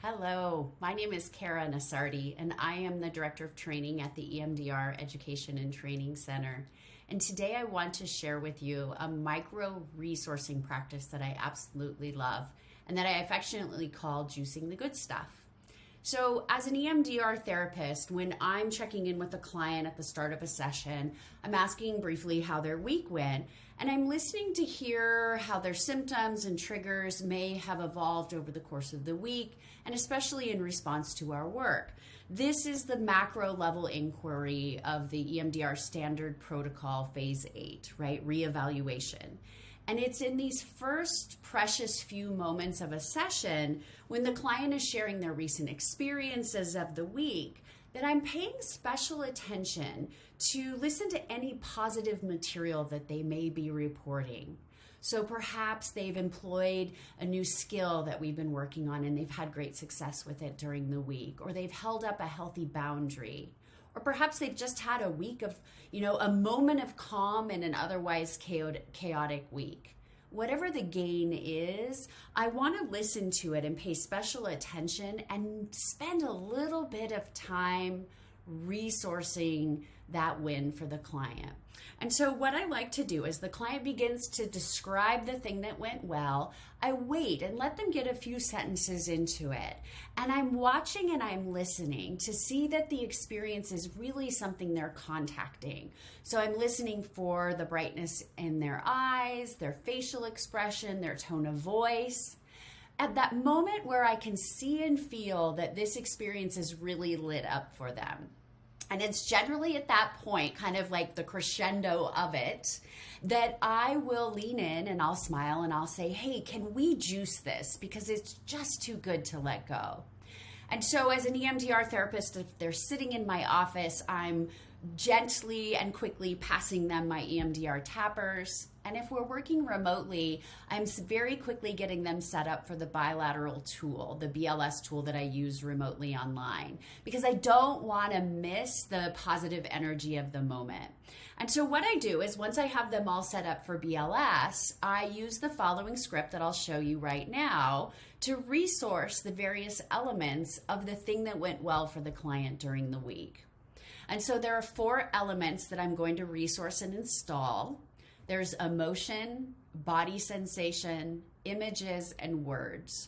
Hello, my name is Kara Nasardi, and I am the Director of Training at the EMDR Education and Training Center. And today I want to share with you a micro-resourcing practice that I absolutely love and that I affectionately call juicing the good stuff. So as an EMDR therapist, when I'm checking in with a client at the start of a session, I'm asking briefly how their week went, and I'm listening to hear how their symptoms and triggers may have evolved over the course of the week, and especially in response to our work. This is the macro level inquiry of the EMDR standard protocol phase 8, right? Reevaluation. And it's in these first precious few moments of a session when the client is sharing their recent experiences of the week that I'm paying special attention to listen to any positive material that they may be reporting. So perhaps they've employed a new skill that we've been working on and they've had great success with it during the week, or they've held up a healthy boundary. Or perhaps they've just had a week of, a moment of calm in an otherwise chaotic week. Whatever the gain is, I want to listen to it and pay special attention and spend a little bit of time resourcing that win for the client. And so what I like to do is the client begins to describe the thing that went well. I wait and let them get a few sentences into it. And I'm watching and I'm listening to see that the experience is really something they're contacting. So I'm listening for the brightness in their eyes, their facial expression, their tone of voice. At that moment where I can see and feel that this experience is really lit up for them. And it's generally at that point, kind of like the crescendo of it, that I will lean in and I'll smile and I'll say, hey, can we juice this? Because it's just too good to let go. And so as an EMDR therapist, if they're sitting in my office, I'm gently and quickly passing them my EMDR tappers. And if we're working remotely, I'm very quickly getting them set up for the bilateral tool, the BLS tool that I use remotely online, because I don't want to miss the positive energy of the moment. And so what I do is once I have them all set up for BLS, I use the following script that I'll show you right now to resource the various elements of the thing that went well for the client during the week. And so there are 4 elements that I'm going to resource and install. There's emotion, body sensation, images, and words.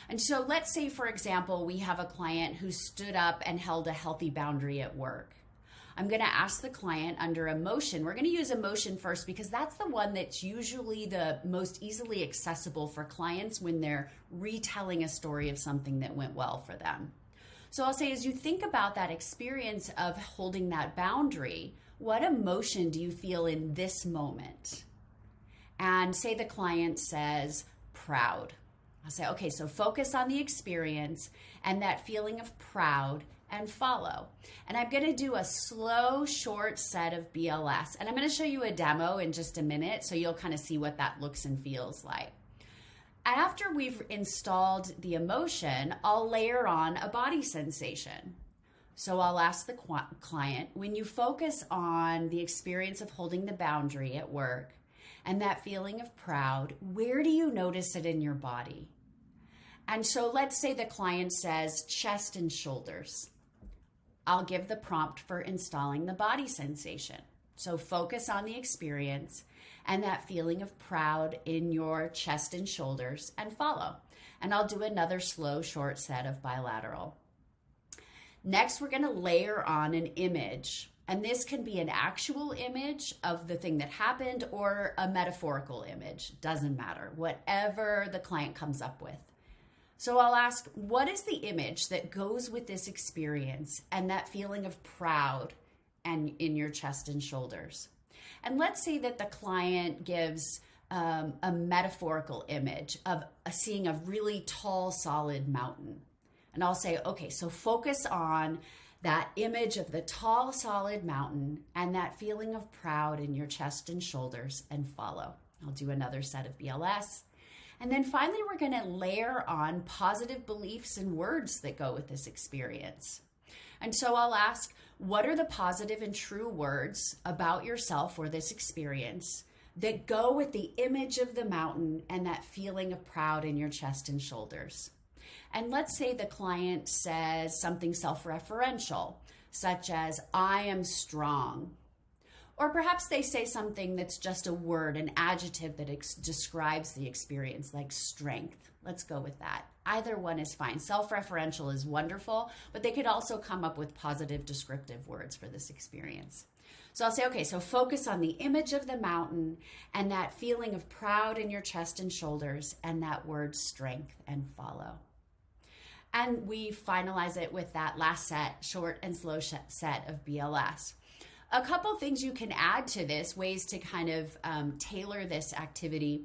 And so let's say, for example, we have a client who stood up and held a healthy boundary at work. I'm going to ask the client under emotion. We're going to use emotion first because that's the one that's usually the most easily accessible for clients when they're retelling a story of something that went well for them. So I'll say, as you think about that experience of holding that boundary, what emotion do you feel in this moment? And say the client says, proud. I'll say, okay, so focus on the experience and that feeling of proud and follow. And I'm going to do a slow, short set of BLS. And I'm going to show you a demo in just a minute so you'll kind of see what that looks and feels like. After we've installed the emotion, I'll layer on a body sensation. So I'll ask the client, when you focus on the experience of holding the boundary at work and that feeling of proud, where do you notice it in your body? And so let's say the client says chest and shoulders. I'll give the prompt for installing the body sensation. So focus on the experience and that feeling of proud in your chest and shoulders and follow. And I'll do another slow, short set of bilateral. Next, we're going to layer on an image. And this can be an actual image of the thing that happened or a metaphorical image. Doesn't matter, whatever the client comes up with. So I'll ask, what is the image that goes with this experience and that feeling of proud and in your chest and shoulders? And let's say that the client gives a metaphorical image of seeing a really tall, solid mountain. And I'll say, okay, so focus on that image of the tall, solid mountain and that feeling of proud in your chest and shoulders and follow. I'll do another set of BLS. And then finally, we're going to layer on positive beliefs and words that go with this experience. And so I'll ask, what are the positive and true words about yourself or this experience that go with the image of the mountain and that feeling of proud in your chest and shoulders? And let's say the client says something self-referential, such as, I am strong. Or perhaps they say something that's just a word, an adjective that describes the experience, like strength. Let's go with that. Either one is fine. Self-referential is wonderful, but they could also come up with positive descriptive words for this experience. So I'll say, okay, so focus on the image of the mountain and that feeling of proud in your chest and shoulders and that word strength, and follow. And we finalize it with that last set, short and slow set of BLS. A couple things you can add to this, ways to kind of tailor this activity.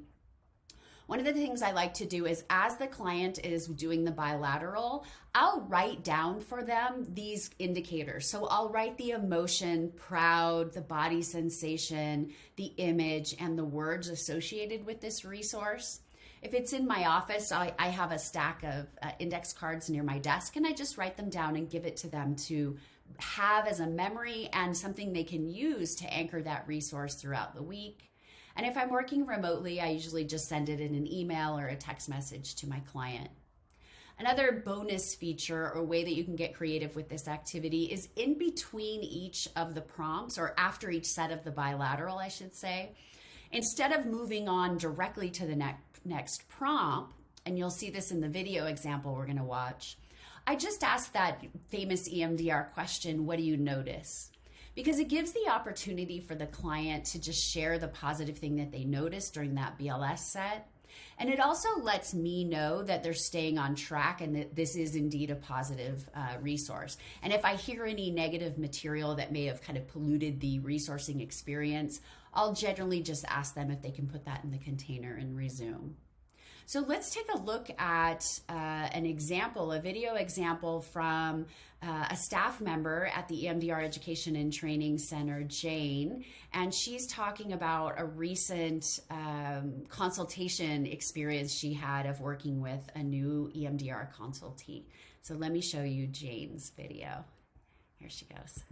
One of the things I like to do is, as the client is doing the bilateral, I'll write down for them these indicators. So I'll write the emotion, proud, the body sensation, the image, and the words associated with this resource. If it's in my office, I have a stack of index cards near my desk, and I just write them down and give it to them to have as a memory and something they can use to anchor that resource throughout the week. And if I'm working remotely, I usually just send it in an email or a text message to my client. Another bonus feature or way that you can get creative with this activity is in between each of the prompts, or after each set of the bilateral, I should say, instead of moving on directly to the next prompt, and you'll see this in the video example we're going to watch, I just asked that famous EMDR question, what do you notice? Because it gives the opportunity for the client to just share the positive thing that they noticed during that BLS set. And it also lets me know that they're staying on track and that this is indeed a positive resource. And if I hear any negative material that may have kind of polluted the resourcing experience, I'll generally just ask them if they can put that in the container and resume. So let's take a look at an example, a video example from a staff member at the EMDR Education and Training Center, Jane, and she's talking about a recent consultation experience she had of working with a new EMDR consultee. So let me show you Jane's video. Here she goes.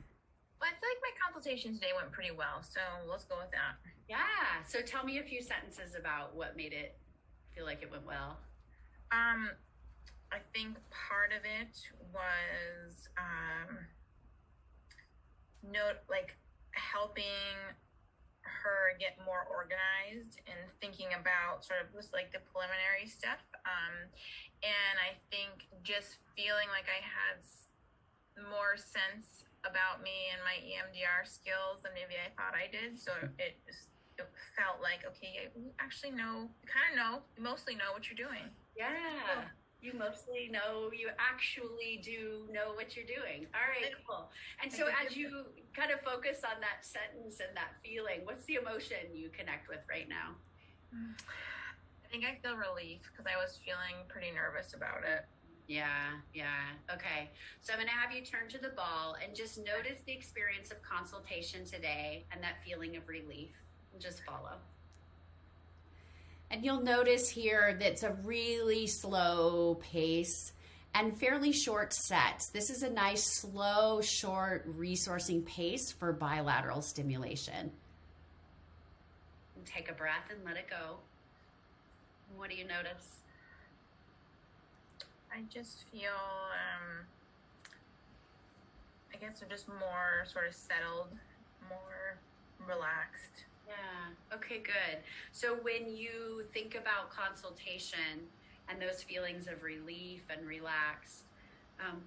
Well, I feel like my consultation today went pretty well, so let's go with that. Yeah, so tell me a few sentences about what made it feel like it went well. I think part of it was helping her get more organized and thinking about sort of just like the preliminary stuff. And I think just feeling like I had more sense about me and my EMDR skills than maybe I thought I did. So it felt like, okay, you actually know, you mostly know what you're doing. Yeah, cool. You mostly know, you actually do know what you're doing. All right, cool. And so as you kind of focus on that sentence and that feeling, what's the emotion you connect with right now? I think I feel relief because I was feeling pretty nervous about it. Yeah. Okay. So I'm going to have you turn to the ball and just notice the experience of consultation today and that feeling of relief. Just follow. And you'll notice here that it's a really slow pace and fairly short sets. This is a nice, slow, short resourcing pace for bilateral stimulation. And take a breath and let it go. What do you notice? I just feel, I guess I'm just more sort of settled, more relaxed. Yeah. Okay, good. So when you think about consultation and those feelings of relief and relaxed,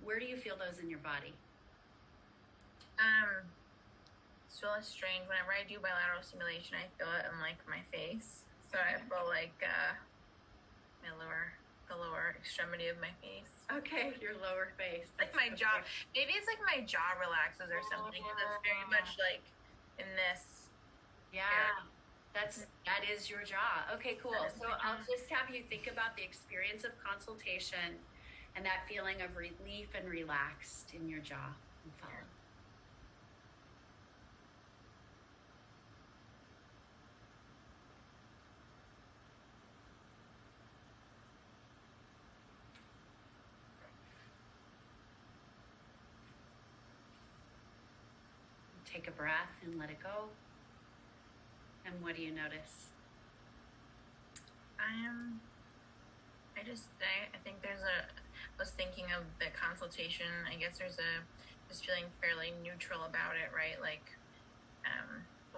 where do you feel those in your body? It's really strange. Whenever I do bilateral stimulation, I feel it in like my face. So I feel like the lower extremity of my face. Okay, your lower face. Like my jaw. Maybe it's like my jaw relaxes or something. Because it's very much like in this. Yeah, that is your jaw. Okay, cool. So I'll just have you think about the experience of consultation and that feeling of relief and relaxed in your jaw. And follow. Take a breath and let it go. And what do you notice? I think was thinking of the consultation. I guess there's just feeling fairly neutral about it, right? Like, I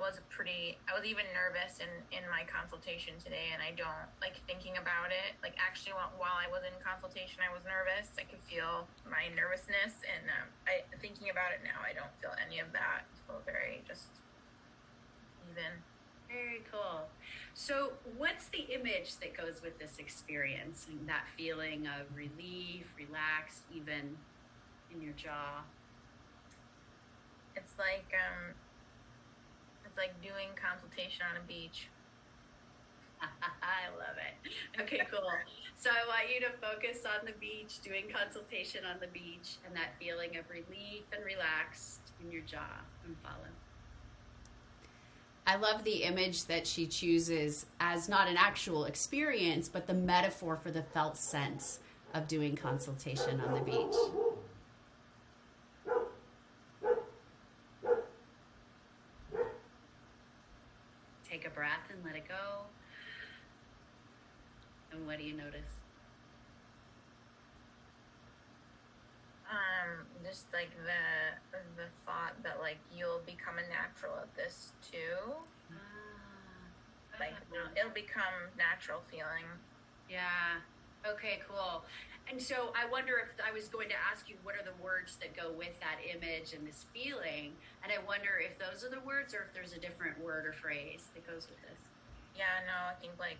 was even nervous in my consultation today, and I don't like thinking about it. Like, actually, while I was in consultation, I was nervous. I could feel my nervousness, and thinking about it now, I don't feel any of that. I feel very just even. Very cool. So, what's the image that goes with this experience and that feeling of relief, relaxed, even in your jaw? It's like doing consultation on a beach. I love it. Okay, cool. So I want you to focus on the beach, doing consultation on the beach, and that feeling of relief and relaxed in your jaw, and follow. I love the image that she chooses as not an actual experience, but the metaphor for the felt sense of doing consultation on the beach. Take a breath and let it go. And what do you notice? Just like the thought that like you'll become a natural at this too. Like it'll become natural feeling. Yeah. Okay, cool. And so I wonder if I was going to ask you what are the words that go with that image and this feeling, and I wonder if those are the words or if there's a different word or phrase that goes with this. Yeah, no, I think like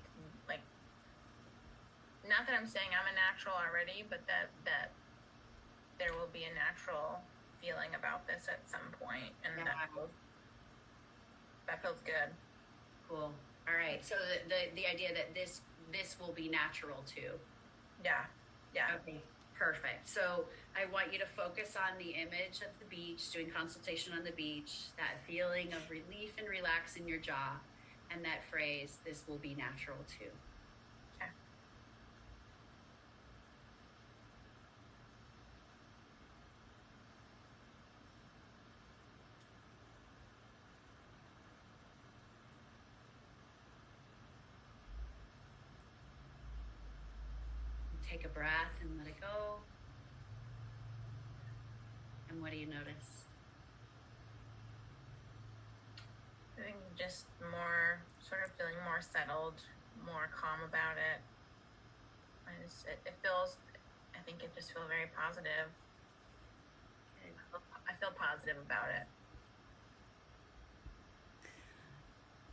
not that I'm saying I'm a natural already, but that there will be a natural feeling about this at some point, and yeah. that feels good. Cool. All right. So the idea that this will be natural too. Yeah. Okay. Perfect. So I want you to focus on the image of the beach, doing consultation on the beach, that feeling of relief and relax in your jaw, and that phrase, "This will be natural too." Okay. Take a breath and let it go. And what do you notice? I think just more, sort of feeling more settled, more calm about it. It feels, I think it just feels very positive. I feel positive about it.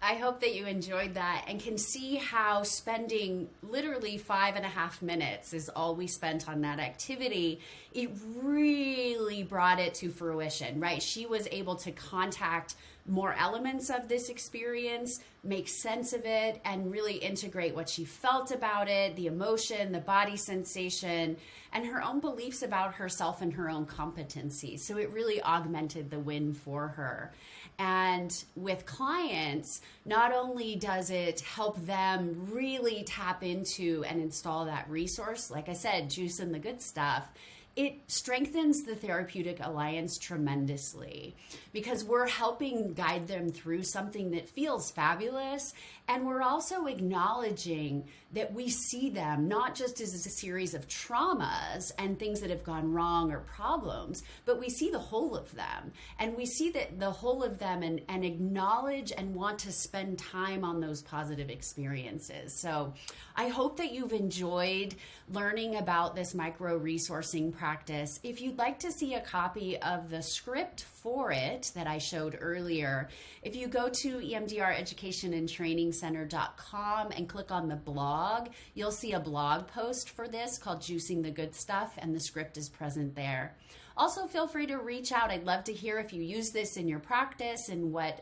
I hope that you enjoyed that and can see how spending literally 5.5 minutes is all we spent on that activity. It really brought it to fruition, right? She was able to contact more elements of this experience, make sense of it, and really integrate what she felt about it, the emotion, the body sensation, and her own beliefs about herself and her own competency. So it really augmented the win for her. And with clients, not only does it help them really tap into and install that resource, like I said, juice in the good stuff, it strengthens the therapeutic alliance tremendously because we're helping guide them through something that feels fabulous. And we're also acknowledging that we see them not just as a series of traumas and things that have gone wrong or problems, but we see the whole of them. And we see that the whole of them and acknowledge and want to spend time on those positive experiences. So I hope that you've enjoyed learning about this micro-resourcing practice. If you'd like to see a copy of the script for it that I showed earlier, if you go to EMDR Education and Training Center.com and click on the blog, you'll see a blog post for this called Juicing the Good Stuff, and the script is present there. Also, feel free to reach out. I'd love to hear if you use this in your practice and what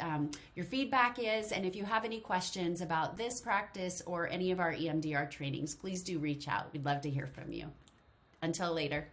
your feedback is. And if you have any questions about this practice or any of our EMDR trainings, please do reach out. We'd love to hear from you. Until later.